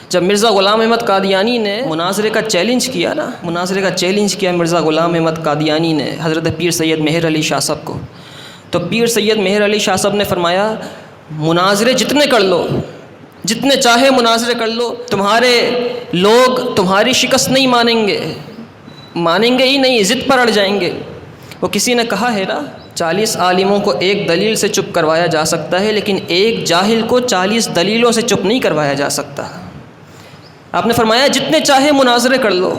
جب مرزا غلام احمد قادیانی نے مناظرے کا چیلنج کیا مرزا غلام احمد قادیانی نے حضرت پیر سید مہر علی شاہ صاحب کو، تو پیر سید مہر علی شاہ صاحب نے فرمایا مناظرے جتنے کر لو، جتنے چاہے مناظرے کر لو، تمہارے لوگ تمہاری شکست نہیں مانیں گے ہی نہیں، ضد پر اڑ جائیں گے۔ وہ کسی نے کہا ہے نا 40 عالموں کو ایک دلیل سے چپ کروایا جا سکتا ہے، لیکن ایک جاہل کو 40 دلیلوں سے چپ نہیں کروایا جا سکتا۔ آپ نے فرمایا جتنے چاہے مناظرے کر لو،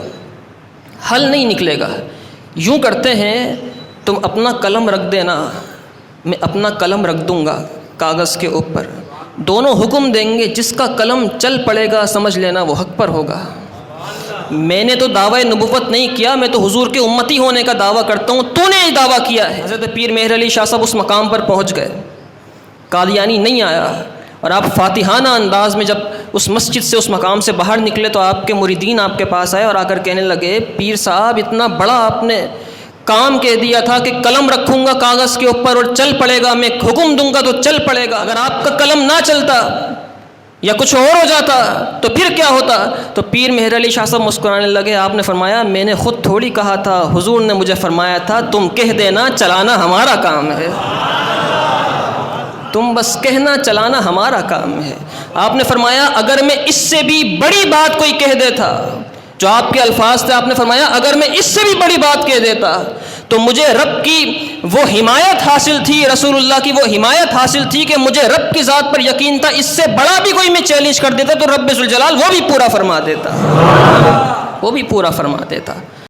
حل نہیں نکلے گا۔ یوں کرتے ہیں تم اپنا قلم رکھ دینا، میں اپنا قلم رکھ دوں گا کاغذ کے اوپر، دونوں حکم دیں گے، جس کا قلم چل پڑے گا سمجھ لینا وہ حق پر ہوگا۔ میں نے تو دعویٰ نبوت نہیں کیا، میں تو حضور کے امتی ہونے کا دعویٰ کرتا ہوں، تو نے یہ دعویٰ کیا ہے۔ حضرت پیر مہر علی شاہ صاحب اس مقام پر پہنچ گئے، قادیانی نہیں آیا، اور آپ فاتحانہ انداز میں جب اس مسجد سے اس مقام سے باہر نکلے تو آپ کے مریدین آپ کے پاس آئے اور آ کر کہنے لگے پیر صاحب اتنا بڑا آپ نے کام کہہ دیا تھا کہ قلم رکھوں گا کاغذ کے اوپر اور چل پڑے گا، میں حکم دوں گا تو چل پڑے گا، اگر آپ کا قلم نہ چلتا یا کچھ اور ہو جاتا تو پھر کیا ہوتا؟ تو پیر مہر علی شاہ صاحب مسکرانے لگے۔ آپ نے فرمایا میں نے خود تھوڑی کہا تھا، حضور نے مجھے فرمایا تھا تم کہہ دینا چلانا ہمارا کام ہے، تم بس کہنا چلانا ہمارا کام ہے۔ آپ نے فرمایا اگر میں اس سے بھی بڑی بات کوئی کہہ دیتا، جو آپ کے الفاظ تھے، آپ نے فرمایا اگر میں اس سے بھی بڑی بات کہہ دیتا تو مجھے رب کی وہ حمایت حاصل تھی، رسول اللہ کی وہ حمایت حاصل تھی کہ مجھے رب کی ذات پر یقین تھا، اس سے بڑا بھی کوئی میں چیلنج کر دیتا تو رب ذوالجلال وہ بھی پورا فرما دیتا۔